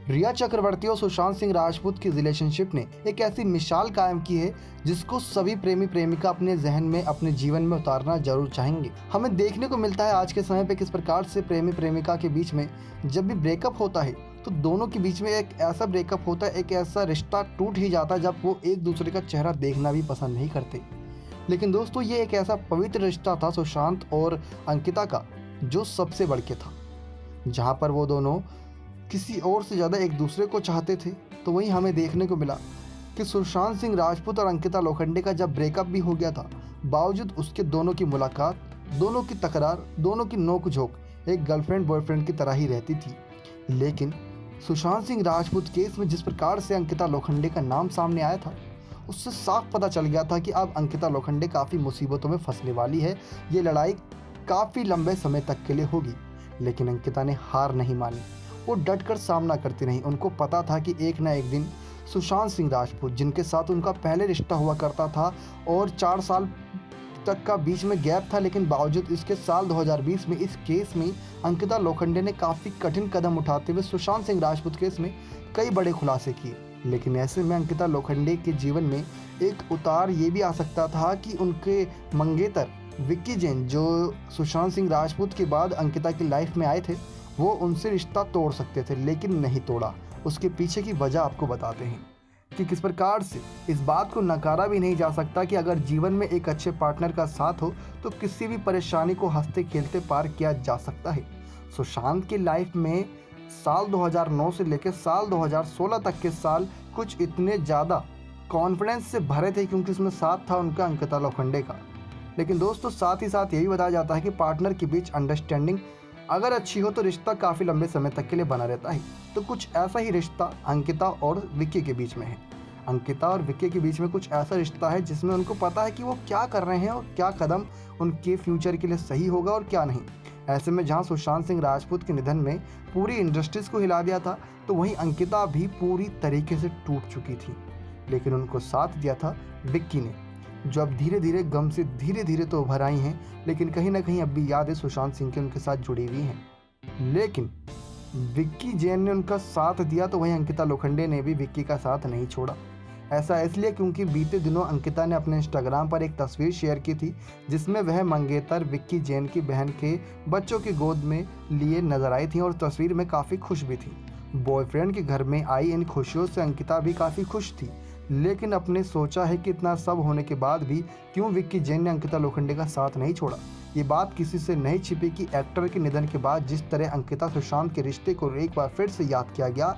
रिया चक्रवर्ती और सुशांत सिंह राजपूत की रिलेशनशिप ने एक ऐसी मिसाल कायम की है जिसको सभी प्रेमी प्रेमिका अपने जहन में, अपने जीवन में उतारना जरूर चाहेंगे। हमें देखने को मिलता है आज के समय पे किस प्रकार से प्रेमी प्रेमिका के बीच में जब भी ब्रेकअप होता है तो दोनों के बीच में एक ऐसा ब्रेकअप होता है, एक ऐसा रिश्ता टूट ही जाता है जब वो एक दूसरे का चेहरा देखना भी पसंद नहीं करते। लेकिन दोस्तों, ये एक ऐसा पवित्र रिश्ता था सुशांत और अंकिता का जो सबसे बढ़ के था, जहाँ पर वो दोनों किसी और से ज़्यादा एक दूसरे को चाहते थे। तो वहीं हमें देखने को मिला कि सुशांत सिंह राजपूत और अंकिता लोखंडे का जब ब्रेकअप भी हो गया था, बावजूद उसके दोनों की मुलाकात, दोनों की तकरार, दोनों की नोक झोंक एक गर्लफ्रेंड बॉयफ्रेंड की तरह ही रहती थी। लेकिन सुशांत सिंह राजपूत केस में जिस प्रकार से अंकिता लोखंडे का नाम सामने आया था, उससे साफ पता चल गया था कि अब अंकिता लोखंडे काफ़ी मुसीबतों में फंसने वाली है। ये लड़ाई काफ़ी लंबे समय तक के लिए होगी। लेकिन अंकिता ने हार नहीं मानी, वो डटकर सामना करती रही। उनको पता था कि एक ना एक दिन सुशांत सिंह राजपूत, जिनके साथ उनका पहले रिश्ता हुआ करता था और 4 साल तक का बीच में गैप था, लेकिन बावजूद इसके साल 2020 में इस केस में अंकिता लोखंडे ने काफ़ी कठिन कदम उठाते हुए सुशांत सिंह राजपूत केस में कई बड़े खुलासे किए। लेकिन ऐसे में अंकिता लोखंडे के जीवन में एक उतार ये भी आ सकता था कि उनके मंगेतर विक्की जैन, जो सुशांत सिंह राजपूत के बाद अंकिता की लाइफ में आए थे, वो उनसे रिश्ता तोड़ सकते थे, लेकिन नहीं तोड़ा। उसके पीछे की वजह आपको बताते हैं कि किस प्रकार से इस बात को नकारा भी नहीं जा सकता कि अगर जीवन में एक अच्छे पार्टनर का साथ हो तो किसी भी परेशानी को हंसते खेलते पार किया जा सकता है। सुशांत की लाइफ में साल 2009 से लेकर साल 2016 तक के साल कुछ इतने ज़्यादा कॉन्फिडेंस से भरे थे क्योंकि उसमें साथ था उनका अंकिता लोखंडे का। लेकिन दोस्तों, साथ ही साथ ये भी बताया जाता है कि पार्टनर के बीच अंडरस्टैंडिंग अगर अच्छी हो तो रिश्ता काफ़ी लंबे समय तक के लिए बना रहता है। तो कुछ ऐसा ही रिश्ता अंकिता और विक्की के बीच में है। अंकिता और विक्की के बीच में कुछ ऐसा रिश्ता है जिसमें उनको पता है कि वो क्या कर रहे हैं और क्या कदम उनके फ्यूचर के लिए सही होगा और क्या नहीं। ऐसे में जहां सुशांत सिंह राजपूत के निधन में पूरी इंडस्ट्रीज को हिला दिया था, तो वहीं अंकिता भी पूरी तरीके से टूट चुकी थी। लेकिन उनको साथ दिया था विक्की ने, जो अब धीरे धीरे गम से धीरे धीरे तो उभर आई हैं, लेकिन कहीं ना कहीं अब भी यादें सुशांत सिंह के उनके साथ जुड़ी हुई हैं। लेकिन विक्की जैन ने उनका साथ दिया तो वहीं अंकिता लोखंडे ने भी विक्की का साथ नहीं छोड़ा। ऐसा इसलिए क्योंकि बीते दिनों अंकिता ने अपने इंस्टाग्राम पर एक तस्वीर शेयर की थी जिसमें वह मंगेतर विक्की जैन की बहन के बच्चों की गोद में लिए नजर आई थी और तस्वीर में काफ़ी खुश भी थी। बॉयफ्रेंड के घर में आई इन खुशियों से अंकिता भी काफ़ी खुश थी। लेकिन अपने सोचा है कि इतना सब होने के बाद भी क्यों विक्की जैन ने अंकिता लोखंडे का साथ नहीं छोड़ा। ये बात किसी से नहीं छिपी कि एक्टर के निधन के बाद जिस तरह अंकिता सुशांत के रिश्ते को एक बार फिर से याद किया गया,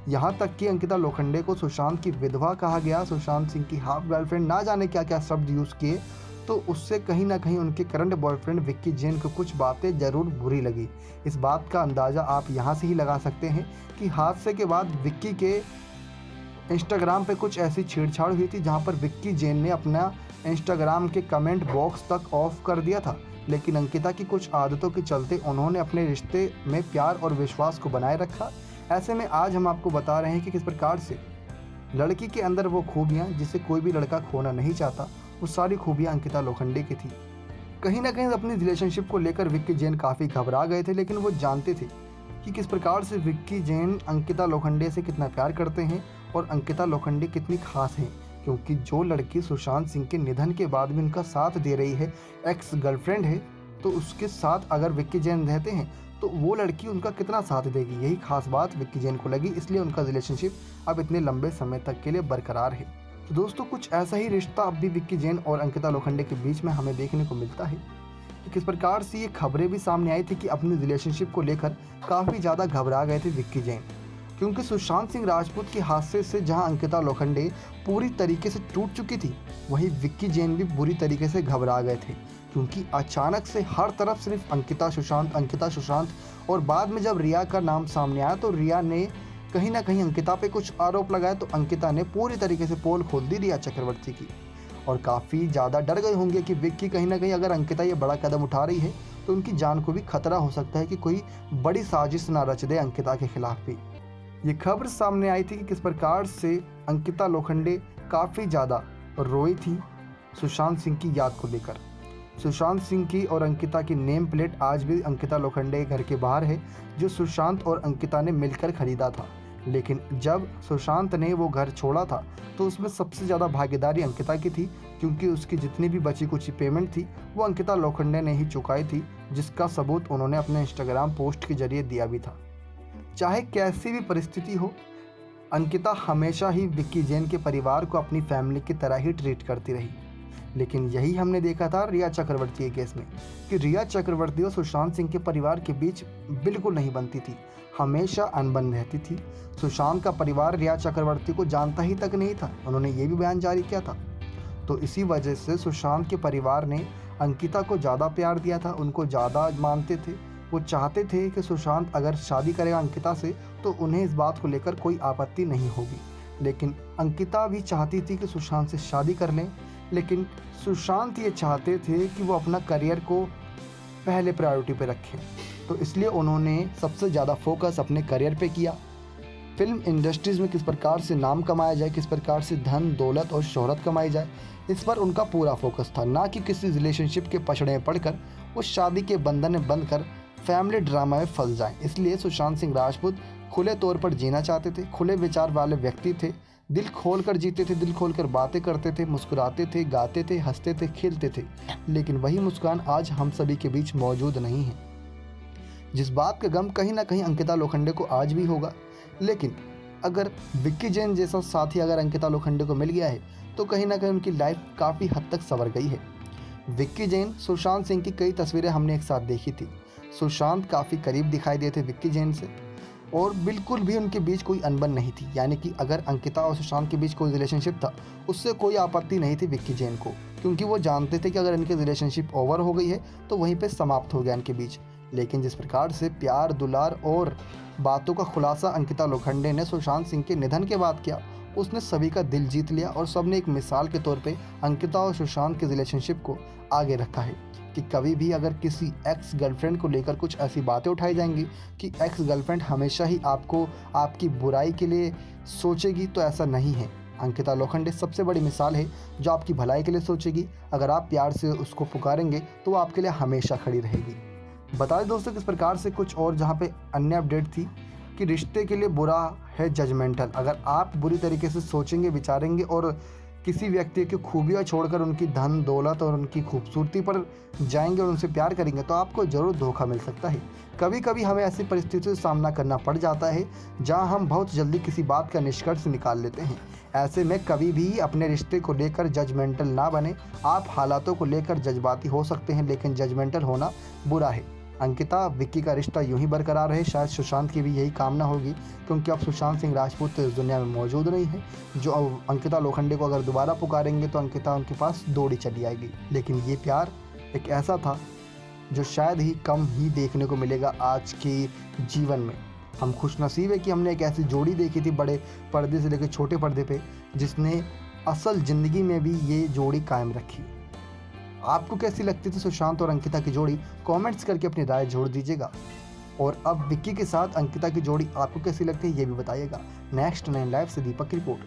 यहाँ तक कि अंकिता लोखंडे को सुशांत की विधवा कहा गया, सुशांत सिंह की हाफ गर्लफ्रेंड, ना जाने क्या क्या शब्द यूज़ किए, तो उससे कहीं ना कहीं उनके करंट बॉयफ्रेंड विक्की जैन को कुछ बातें ज़रूर बुरी लगी। इस बात का अंदाज़ा आप यहाँ से ही लगा सकते हैं कि हादसे के बाद विक्की के इंस्टाग्राम पे कुछ ऐसी छेड़छाड़ हुई थी जहाँ पर विक्की जैन ने अपना इंस्टाग्राम के कमेंट बॉक्स तक ऑफ कर दिया था। लेकिन अंकिता की कुछ आदतों के चलते उन्होंने अपने रिश्ते में प्यार और विश्वास को बनाए रखा। ऐसे में आज हम आपको बता रहे हैं कि किस प्रकार से लड़की के अंदर वो खूबियाँ जिसे कोई भी लड़का खोना नहीं चाहता, वो सारी खूबियाँ अंकिता लोखंडे की थी। कहीं ना कहीं अपनी रिलेशनशिप को लेकर विक्की जैन काफ़ी घबरा गए थे, लेकिन वो जानते थे कि किस प्रकार से विक्की जैन अंकिता लोखंडे से कितना प्यार करते हैं और अंकिता लोखंडे कितनी खास हैं। क्योंकि जो लड़की सुशांत सिंह के निधन के बाद भी उनका साथ दे रही है, एक्स गर्लफ्रेंड है, तो उसके साथ अगर विक्की जैन रहते हैं तो वो लड़की उनका कितना साथ देगी। यही खास बात विक्की जैन को लगी, इसलिए उनका रिलेशनशिप अब इतने लंबे समय तक के लिए बरकरार है। तो दोस्तों, कुछ ऐसा ही रिश्ता अब भी विक्की जैन और अंकिता लोखंडे के बीच में हमें देखने को मिलता है। किस प्रकार से ये खबरें भी सामने आई थी कि अपनी रिलेशनशिप को लेकर काफ़ी ज़्यादा घबरा गए थे विक्की जैन, क्योंकि सुशांत सिंह राजपूत के हादसे से जहां अंकिता लोखंडे पूरी तरीके से टूट चुकी थी, वहीं विक्की जैन भी बुरी तरीके से घबरा गए थे। क्योंकि अचानक से हर तरफ सिर्फ अंकिता सुशांत और बाद में जब रिया का नाम सामने आया तो रिया ने कहीं ना कहीं अंकिता पे कुछ आरोप लगाए, तो अंकिता ने पूरी तरीके से पोल खोल दी रिया चक्रवर्ती की। और काफ़ी ज़्यादा डर गए होंगे कि विक्की कहीं ना कहीं अगर अंकिता ये बड़ा कदम उठा रही है तो उनकी जान को भी खतरा हो सकता है कि कोई बड़ी साजिश ना रच दे अंकिता के खिलाफ भी। ये खबर सामने आई थी कि किस प्रकार से अंकिता लोखंडे काफ़ी ज़्यादा रोई थी सुशांत सिंह की याद को लेकर। सुशांत सिंह की और अंकिता की नेम प्लेट आज भी अंकिता लोखंडे के घर के बाहर है, जो सुशांत और अंकिता ने मिलकर खरीदा था। लेकिन जब सुशांत ने वो घर छोड़ा था तो उसमें सबसे ज़्यादा भागीदारी अंकिता की थी, क्योंकि उसकी जितनी भी बची कुची पेमेंट थी वो अंकिता लोखंडे ने ही चुकाई थी, जिसका सबूत उन्होंने अपने इंस्टाग्राम पोस्ट के जरिए दिया भी था। चाहे कैसी भी परिस्थिति हो, अंकिता हमेशा ही विक्की जैन के परिवार को अपनी फैमिली की तरह ही ट्रीट करती रही। लेकिन यही हमने देखा था रिया चक्रवर्ती के केस में कि रिया चक्रवर्ती और सुशांत सिंह के परिवार के बीच बिल्कुल नहीं बनती थी, हमेशा अनबन रहती थी। सुशांत का परिवार रिया चक्रवर्ती को जानता ही तक नहीं था, उन्होंने ये भी बयान जारी किया था। तो इसी वजह से सुशांत के परिवार ने अंकिता को ज़्यादा प्यार दिया था, उनको ज़्यादा मानते थे। वो चाहते थे कि सुशांत अगर शादी करेगा अंकिता से तो उन्हें इस बात को लेकर कोई आपत्ति नहीं होगी। लेकिन अंकिता भी चाहती थी कि सुशांत से शादी कर लें, लेकिन सुशांत ये चाहते थे कि वो अपना करियर को पहले प्रायोरिटी पे रखें। तो इसलिए उन्होंने सबसे ज़्यादा फोकस अपने करियर पे किया। फिल्म इंडस्ट्रीज़ में किस प्रकार से नाम कमाया जाए, किस प्रकार से धन दौलत और शोहरत कमाई जाए, इस पर उनका पूरा फोकस था, ना कि किसी रिलेशनशिप के पछड़े में पड़कर उस शादी के बंधन में बंधकर फैमिली ड्रामा में फंस जाएं। इसलिए सुशांत सिंह राजपूत खुले तौर पर जीना चाहते थे, खुले विचार वाले व्यक्ति थे, दिल खोल कर जीते थे, दिल खोल कर बातें करते थे, मुस्कुराते थे, गाते थे, हंसते थे, खेलते थे। लेकिन वही मुस्कान आज हम सभी के बीच मौजूद नहीं है, जिस बात का गम कहीं ना कहीं अंकिता लोखंडे को आज भी होगा। लेकिन अगर विक्की जैन जैसा साथी अगर अंकिता लोखंडे को मिल गया है तो कहीं ना कहीं उनकी लाइफ काफ़ी हद तक संवर गई है। विक्की जैन, सुशांत सिंह की कई तस्वीरें हमने एक साथ देखी थी। सुशांत काफ़ी करीब दिखाई देते विक्की जैन से और बिल्कुल भी उनके बीच कोई अनबन नहीं थी, यानी कि अगर अंकिता और सुशांत के बीच कोई रिलेशनशिप था उससे कोई आपत्ति नहीं थी विक्की जैन को, क्योंकि वो जानते थे कि अगर इनकी रिलेशनशिप ओवर हो गई है तो वहीं पे समाप्त हो गया इनके बीच। लेकिन जिस प्रकार से प्यार दुलार और बातों का खुलासा अंकिता लोखंडे ने सुशांत सिंह के निधन के बाद किया, उसने सभी का दिल जीत लिया और सबने एक मिसाल के तौर पे अंकिता और सुशांत के रिलेशनशिप को आगे रखा है कि कभी भी अगर किसी एक्स गर्लफ्रेंड को लेकर कुछ ऐसी बातें उठाई जाएंगी कि एक्स गर्लफ्रेंड हमेशा ही आपको आपकी बुराई के लिए सोचेगी, तो ऐसा नहीं है। अंकिता लोखंडे सबसे बड़ी मिसाल है जो आपकी भलाई के लिए सोचेगी। अगर आप प्यार से उसको पुकारेंगे तो वो आपके लिए हमेशा खड़ी रहेगी। बता दें दोस्तों किस प्रकार से कुछ और जहाँ पे अन्य अपडेट थी कि रिश्ते के लिए बुरा है जजमेंटल। अगर आप बुरी तरीके से सोचेंगे, विचारेंगे और किसी व्यक्ति की खूबियाँ छोड़कर उनकी धन दौलत और उनकी खूबसूरती पर जाएंगे और उनसे प्यार करेंगे तो आपको ज़रूर धोखा मिल सकता है। कभी कभी हमें ऐसी परिस्थितियों से सामना करना पड़ जाता है जहां हम बहुत जल्दी किसी बात का निष्कर्ष निकाल लेते हैं। ऐसे में कभी भी अपने रिश्ते को लेकर जजमेंटल ना बने। आप हालातों को लेकर जज्बाती हो सकते हैं, लेकिन जजमेंटल होना बुरा है। अंकिता विक्की का रिश्ता यूं ही बरकरार रहे, शायद सुशांत की भी यही कामना होगी, क्योंकि अब सुशांत सिंह राजपूत तो इस दुनिया में मौजूद नहीं है। जो अब अंकिता लोखंडे को अगर दोबारा पुकारेंगे तो अंकिता उनके पास दौड़ी चली आएगी। लेकिन ये प्यार एक ऐसा था जो शायद ही कम ही देखने को मिलेगा आज के जीवन में। हम खुशनसीब है कि हमने एक ऐसी जोड़ी देखी थी बड़े पर्दे से लेकर छोटे पर्दे पे, जिसने असल ज़िंदगी में भी ये जोड़ी कायम रखी। आपको कैसी लगती थी सुशांत और अंकिता की जोड़ी? कमेंट्स करके अपनी राय जोड़ दीजिएगा। और अब विक्की के साथ अंकिता की जोड़ी आपको कैसी लगती है ये भी बताइएगा। नेक्स्ट 9 लाइव से दीपक की रिपोर्ट।